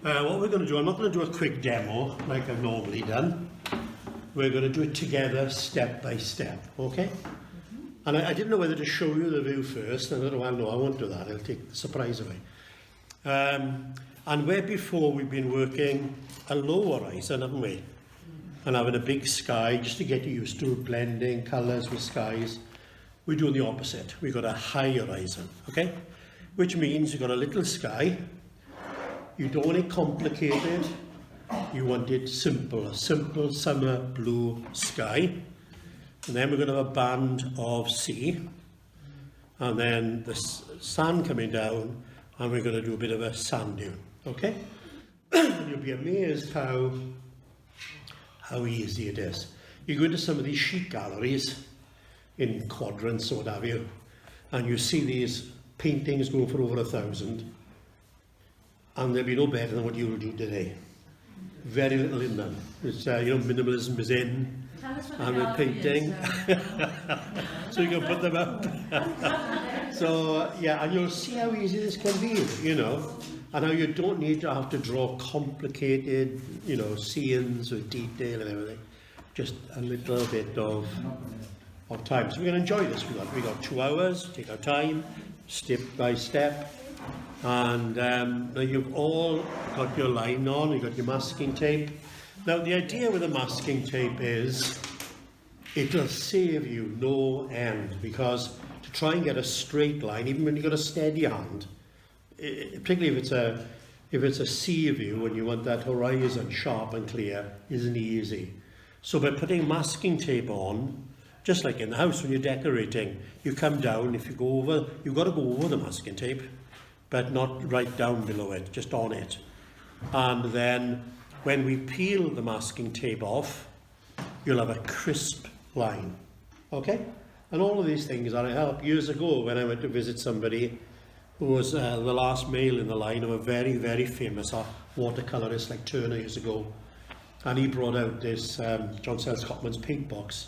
What we're going to do, I'm not going to do a quick demo like I've normally done. We're going to do it together, step by step, okay? And I didn't know whether to show you the view first, and I thought, well, no, I won't do that, I'll take the surprise away. And where before we've been working a low horizon, haven't we? And having a big sky, just to get you used to blending colours with skies, we're doing the opposite. We've got a high horizon, okay? Which means you've got a little sky. You don't want it complicated, you want it simple, a simple summer blue sky. And then we're going to have a band of sea, and then the sun coming down, and we're going to do a bit of a sand dune, okay? And you'll be amazed how easy it is. You go into some of these sheet galleries in quadrants or what have you, and you see these paintings go for over 1,000, and they'll be no better than what you'll do today. Very little in them. It's, you know, minimalism is in, and with painting. So you can put them up. So, yeah, and you'll see how easy this can be, you know, and how you don't need to have to draw complicated, you know, scenes with detail and everything. Just a little bit of time. So we're going to enjoy this. We got 2 hours, take our time, step by step. And you've all got your line on, you've got your masking tape. Now the idea with the masking tape is it'll save you no end, because to try and get a straight line, even when you've got a steady hand, particularly if it's a sea view and you want that horizon sharp and clear, isn't easy. So by putting masking tape on, just like in the house when you're decorating, you come down, if you go over, you've got to go over the masking tape, but not right down below it, just on it. And then when we peel the masking tape off, you'll have a crisp line, okay? And all of these things are a help. Years ago, when I went to visit somebody who was the last male in the line of a very, very famous watercolourist like Turner years ago, and he brought out this John Sells Cotman's paint box,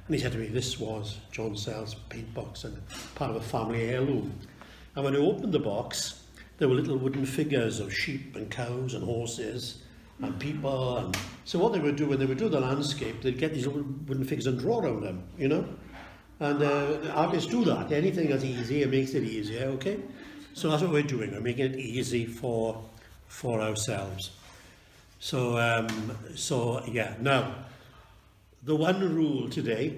and he said to me, this was John Sells' paint box and part of a family heirloom. And when I opened the box, there were little wooden figures of sheep and cows and horses and people. And so what they would do when they would do the landscape, they'd get these little wooden figures and draw around them, you know. And the artists do that. Anything that's easy, it makes it easier, okay? So that's what we're doing. We're making it easy for ourselves. So yeah. Now, the one rule today,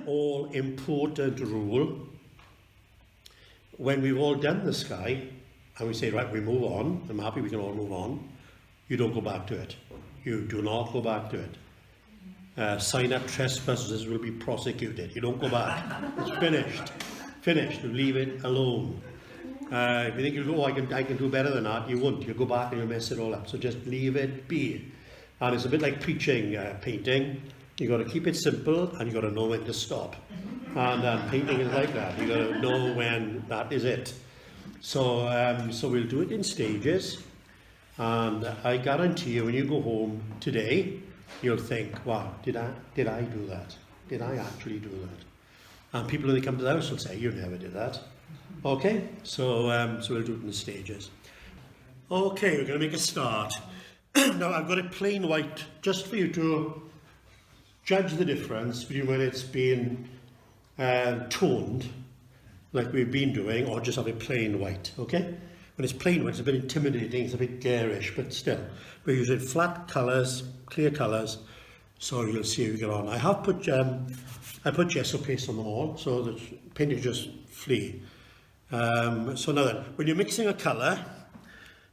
all important rule, when we've all done the sky, and we say, right, we move on, I'm happy we can all move on, you don't go back to it. You do not go back to it. Sign-up trespassers will be prosecuted. You don't go back. It's finished. Finished. You leave it alone. If you think you go, oh, I can do better than that, you won't. You'll go back and you'll mess it all up. So just leave it be. And it's a bit like preaching, painting. You've got to keep it simple, and you've got to know when to stop. And painting is like that. You've got to know when that is it. So we'll do it in stages, and I guarantee you when you go home today, you'll think, wow, did I do that? Did I actually do that? And people when they come to the house will say, you never did that. Okay, so we'll do it in stages. Okay, we're going to make a start. Now I've got it plain white, just for you to judge the difference between when it's been toned, like we've been doing, or just have it plain white, okay? When it's plain white, it's a bit intimidating, it's a bit garish, but still. We're using flat colours, clear colours, so you'll see how you get on. I have put, I put gesso paste on them all, so the paint just flee. So now then, when you're mixing a colour,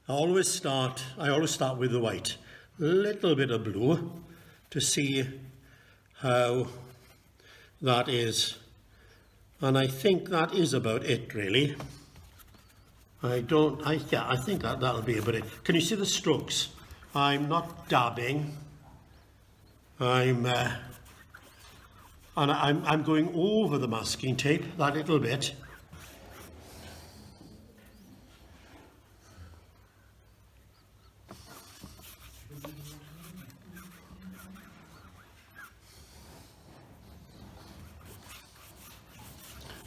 I always start with the white. A little bit of blue, to see how that is. And I think that is about it, really. I think that'll be about it. Can you see the strokes? I'm not dabbing. I'm going over the masking tape that little bit.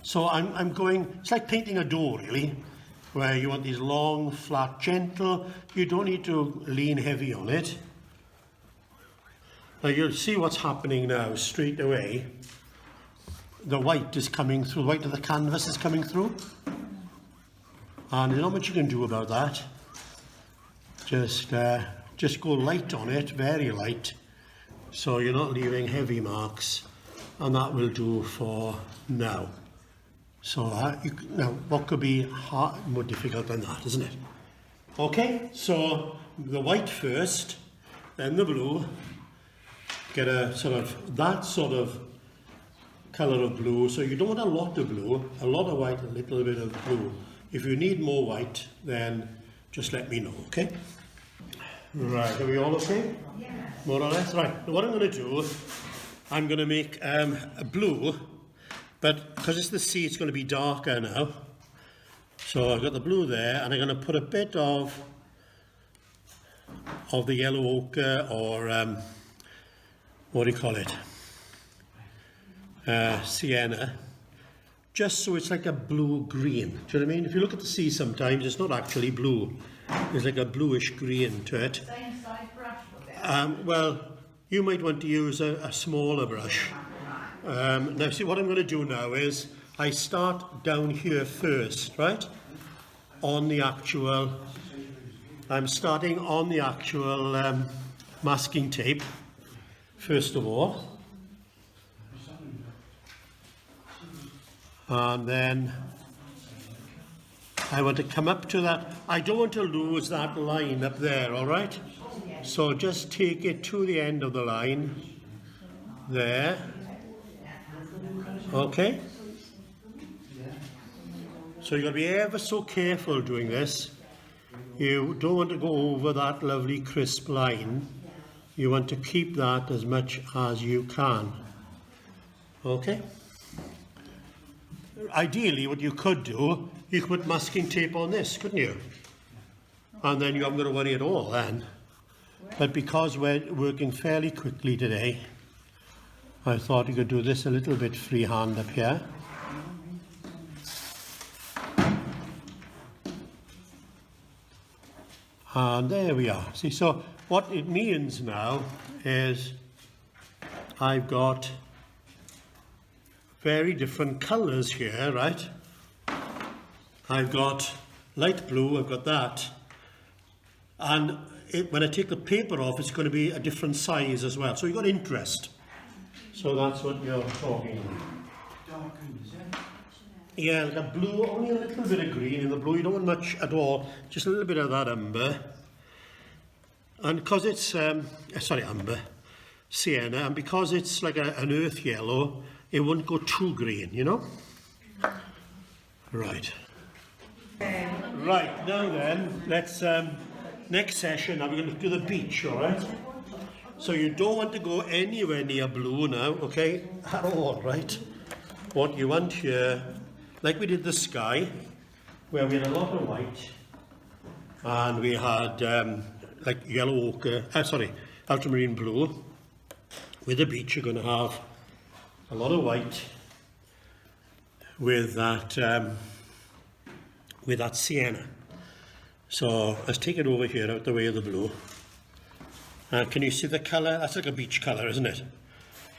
So I'm going, it's like painting a door really. where you want these long, flat, gentle. You don't need to lean heavy on it. Now you'll see what's happening now straight away. The white is coming through, the white of the canvas is coming through. And there's not much you can do about that. Just go light on it, very light, so you're not leaving heavy marks, and that will do for now. So now, what could be more difficult than that, isn't it? Okay, so the white first, then the blue. Get a that sort of colour of blue. So you don't want a lot of blue, a lot of white, a little bit of blue. If you need more white, then just let me know, okay? Right, are we all okay? Yeah. More or less? Right, what I'm going to do, I'm going to make a blue, but because it's the sea, it's going to be darker now. So I've got the blue there, and I'm going to put a bit of the yellow ochre, or what do you call it? Sienna. Just so it's like a blue-green. Do you know what I mean? If you look at the sea sometimes, it's not actually blue. There's like a bluish green to it. Same size brush? Well, you might want to use a smaller brush. Now, see, what I'm going to do now is I start down here first, right? On the actual... I'm starting on the actual masking tape, first of all. And then I want to come up to that. I don't want to lose that line up there, all right? So just take it to the end of the line, there. Okay? So you've got to be ever so careful doing this. You don't want to go over that lovely crisp line. You want to keep that as much as you can. Okay? Ideally, what you could do, you could put masking tape on this, couldn't you? And then you haven't got to worry at all then. But because we're working fairly quickly today, I thought you could do this a little bit freehand up here. And there we are. See, so what it means now is I've got very different colours here, right? I've got light blue, I've got that. And when I take the paper off, it's going to be a different size as well. So you've got interest. So that's what you're talking about. Yeah, like a blue, only a little bit of green in the blue. You don't want much at all, just a little bit of that umber. And because it's, umber, sienna, and because it's like an earth yellow, it won't go too green, you know? Right. Right, now then, let's, next session, I'm going to do the beach, all right? So you don't want to go anywhere near blue now, okay? At all, right? What you want here, like we did the sky, where we had a lot of white, and we had like yellow ochre, ultramarine blue. With the beach, you're going to have a lot of white with that sienna. So let's take it over here out the way of the blue. Can you see the colour? That's like a beach colour, isn't it?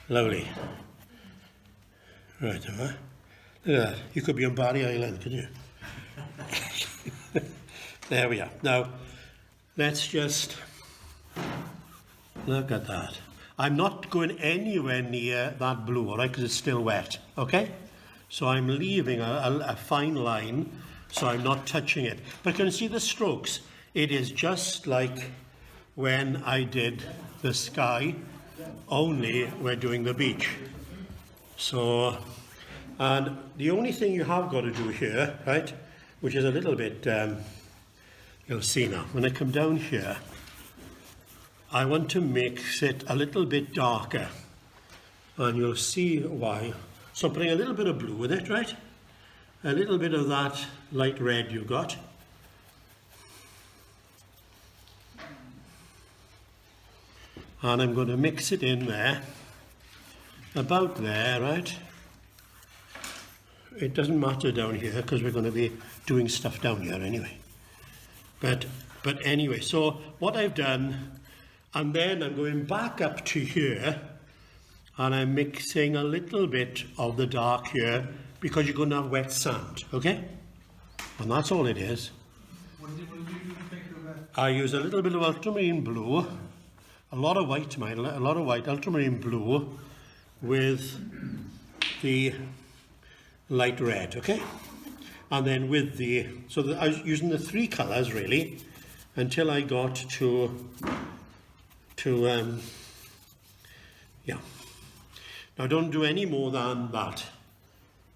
Lovely. Right, look at that. You could be on Barry Island, couldn't you? There we are. Now, let's just look at that. I'm not going anywhere near that blue, all right, because it's still wet, okay? So I'm leaving a fine line, so I'm not touching it. But can you see the strokes? It is just like when I did the sky, only we're doing the beach. So, and the only thing you have got to do here, right, which is a little bit, you'll see now, when I come down here, I want to mix it a little bit darker, and you'll see why. So I'm putting a little bit of blue with it, right? A little bit of that light red you've got. And I'm going to mix it in there, about there, right? it doesn't matter down here because we're going to be doing stuff down here anyway. But anyway, so what I've done, and then I'm going back up to here and I'm mixing a little bit of the dark here because you're going to have wet sand, okay? And that's all it is. I use a little bit of ultramarine blue, a lot of white, ultramarine blue with the light red, okay? And then with the, so I was using the three colours really until I got to yeah. Now don't do any more than that.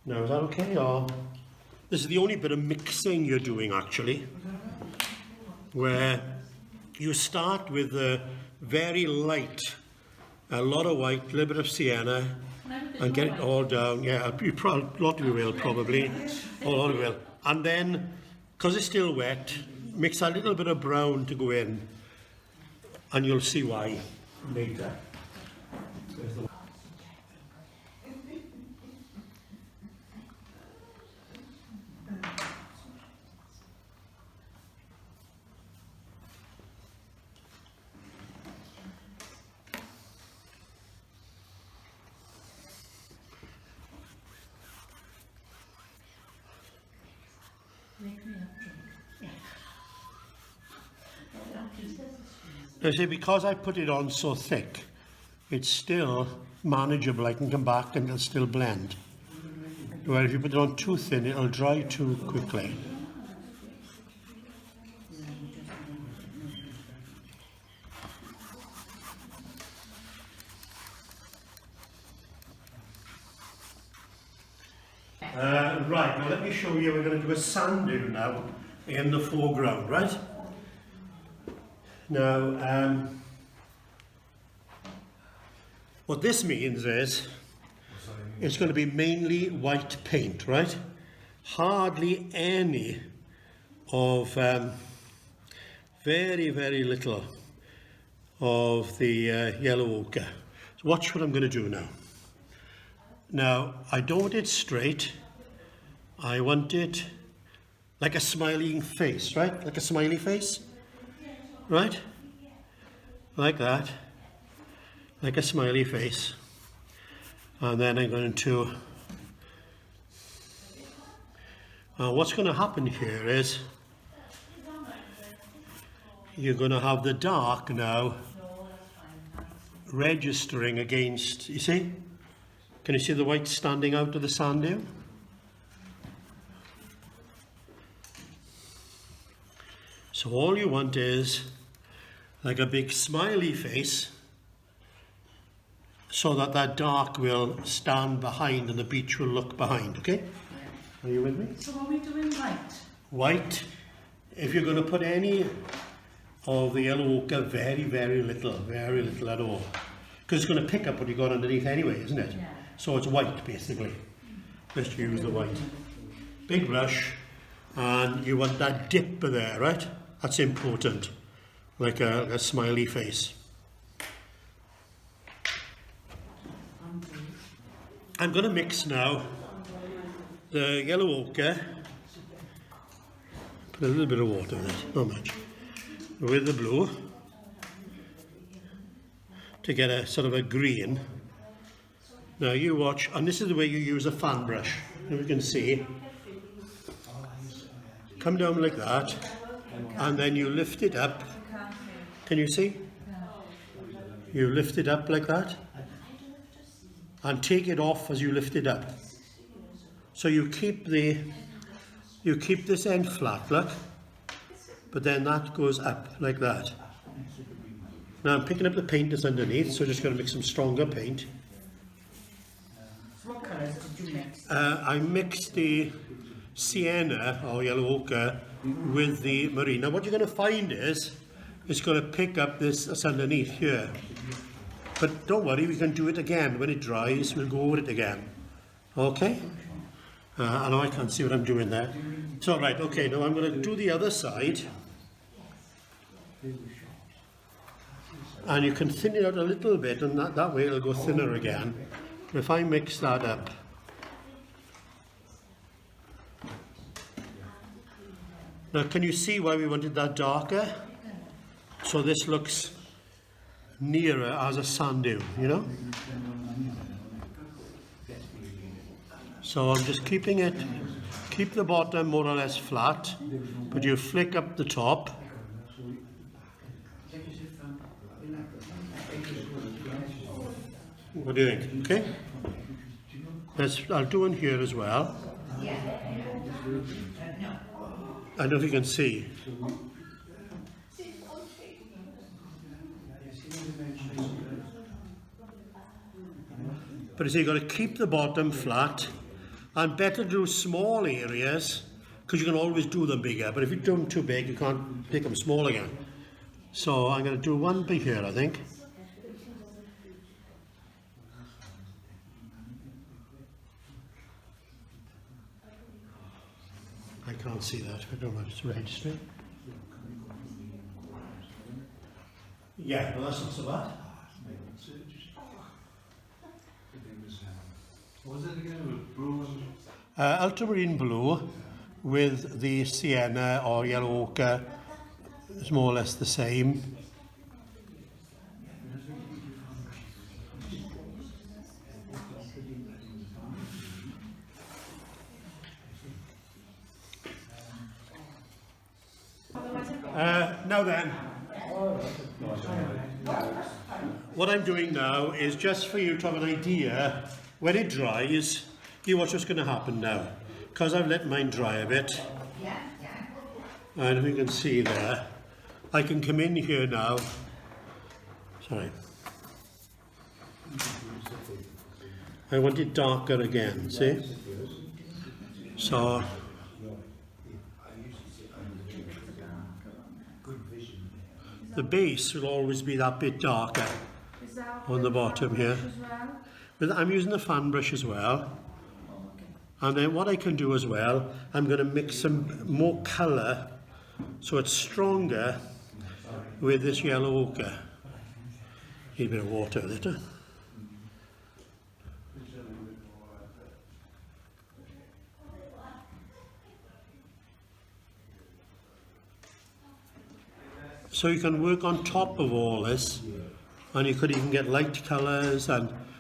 Now is that okay, or this is the only bit of mixing you're doing actually, where you start with a very light, a lot of white, a little bit of sienna, and get it all down. Yeah, a lot of you will probably, a lot of you will. And then, because it's still wet, mix a little bit of brown to go in, and you'll see why later. I say because I put it on so thick, it's still manageable. I can come back and it'll still blend. Where if you put it on too thin, it'll dry too quickly. Right, now let me show you, we're going to do a sand dune now in the foreground, right? Now, what this means is it's going to be mainly white paint, right? Hardly any of, very, very little of the yellow ochre. So watch what I'm going to do now. Now, I don't want it straight. I want it like a smiling face, right? Like a smiley face, right? Like that, like a smiley face. And then I'm going to, what's going to happen here is you're going to have the dark now registering against, you see? Can you see the white standing out of the sand dune? So all you want is like a big smiley face so that that dark will stand behind and the beach will look behind, okay? Are you with me? So are we doing white? White, if you're going to put any of the yellow ochre, very, very little at all. Because it's going to pick up what you got underneath anyway, isn't it? Yeah. So it's white, basically. Just use the white. Big brush, and you want that dip there, right? That's important. Like a smiley face. I'm going to mix now the yellow ochre, put a little bit of water in it, not much, with the blue to get a sort of a green. Now you watch, and this is the way you use a fan brush. You can see, come down like that, and then you lift it up. Can you see? You lift it up like that, and take it off as you lift it up. So you keep this end flat, look, but then that goes up like that. Now I'm picking up the paint that's underneath, so just going to make some stronger paint. So what colours did you mix? I mixed the sienna or yellow ochre with the marine. Now what you're going to find is it's going to pick up this that's underneath here. But don't worry, we can do it again. When it dries, we'll go over it again. Okay? I know I can't see what I'm doing there. So right, okay, now I'm going to do the other side. And you can thin it out a little bit, and that way it'll go thinner again. If I mix that up, Now can you see why we wanted that darker? So this looks nearer as a sand dune, you know? So I'm just keeping it, keep the bottom more or less flat, but you flick up the top. What do you think? Okay? I'll do one here as well. I don't know if you can see. But you see, you've got to keep the bottom flat, and better do small areas, because you can always do them bigger, but if you do them too big, you can't make them small again. So I'm going to do one big here, I think. I can't see that, I don't know if it's registering. Yeah, well that's not so bad. What was it again? Blue Ultramarine blue with the sienna or yellow ochre is more or less the same. Now then, what I'm doing now is just for you to have an idea. When it dries, you watch what's going to happen now. Because I've let mine dry a bit, and if you can see there, I can come in here now. Sorry. I want it darker again, see? So, the base will always be that bit darker on the bottom here. But I'm using the fan brush as well. And then what I can do as well, I'm going to mix some more colour so it's stronger with this yellow ochre. Need a bit of water with it. So you can work on top of all this, and you could even get light colours,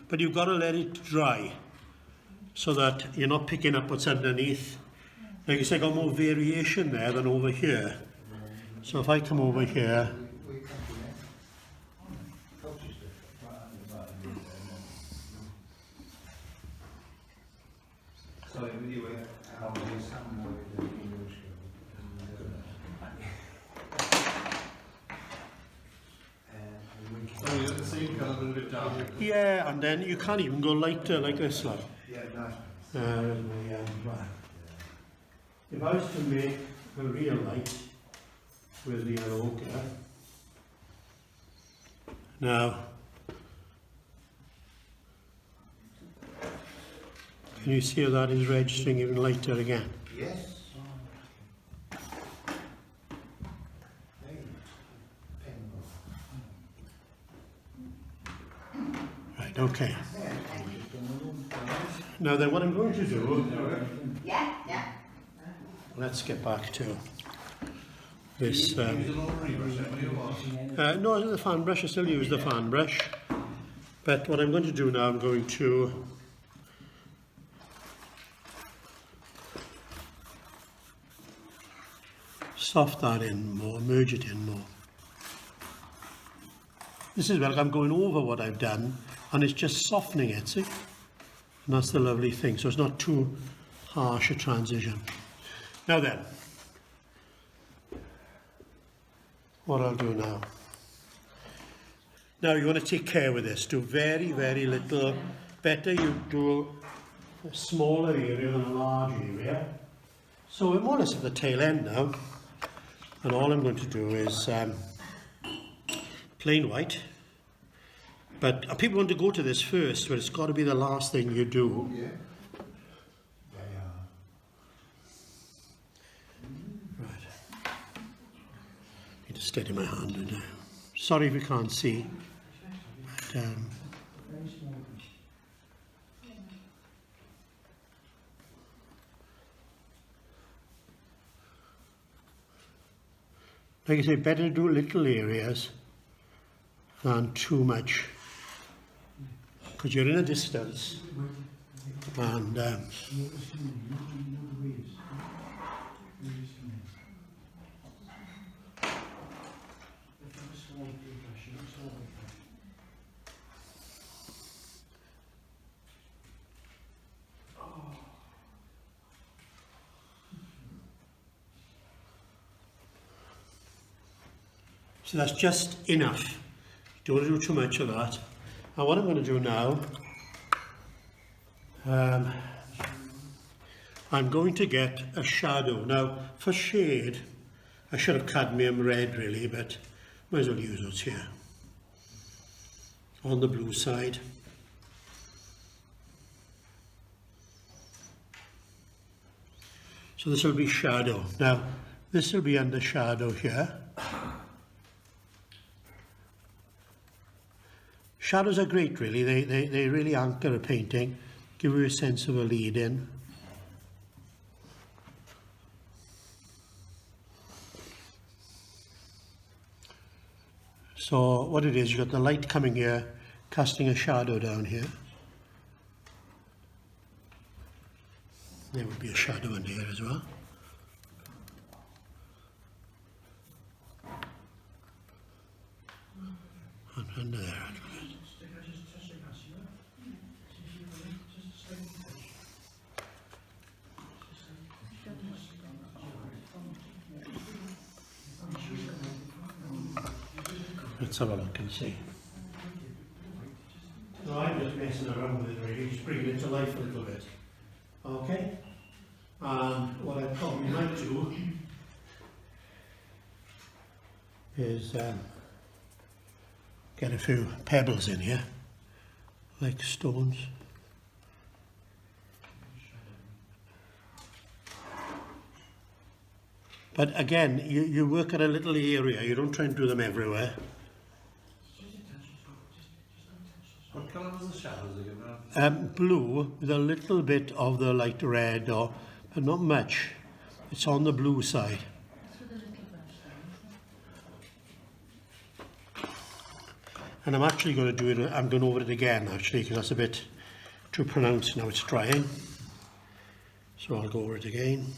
but you've got to let it dry so that you're not picking up what's underneath. Like I said, I got more variation there than over here. So if I come over here, yeah, and then you can't even go lighter like this, like. If I was to make a real light with the yellow ochre, now, can you see how that is registering even lighter again? Yes. Right, okay. Now then, what I'm going to do, let's get back to this. No, the fan brush, I still use the fan brush. But what I'm going to do now, I'm going to soft that in more, merge it in more. This is where I'm going over what I've done, and it's just softening it, see? And that's the lovely thing, so it's not too harsh a transition. Now then, what I'll do now. Now you want to take care with this, do very, very little. Better you do a smaller area than a large area. So we're more or less at the tail end now, and all I'm going to do is plain white. But people want to go to this first, but it's got to be the last thing you do. Yeah. Right. Need to steady my hand now. Sorry if you can't see. But, Like I say, better to do little areas than too much, because you're in a distance, and so that's just enough. Don't want to do too much of that. And what I'm going to do now, I'm going to get a shadow. Now, for shade, I should have cadmium red really, but might as well use what's here. On the blue side. So this will be shadow. Now, this will be under shadow here. Shadows are great really, they really anchor a painting, give you a sense of a lead in. So what it is, you've got the light coming here, casting a shadow down here. There would be a shadow in here as well. And under there. Let's have a look and see. No, I'm just messing around with it really, just bringing it to life a little bit. Okay? And what I probably might do is get a few pebbles in here, like stones. But again, you work at a little area, you don't try and do them everywhere. What colour was the shadows again? Blue with a little bit of the light red, but not much. It's on the blue side. And I'm actually going to do it, I'm going over it again actually, because that's a bit too pronounced now it's drying. So I'll go over it again.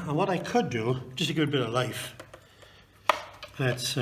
And what I could do, just to give it a bit of life, let's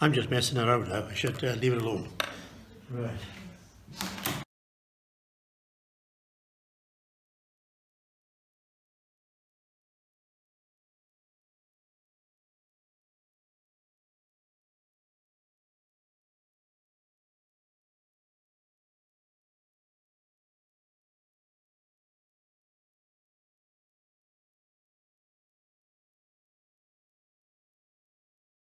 I'm just messing around now. I should leave it alone. Right.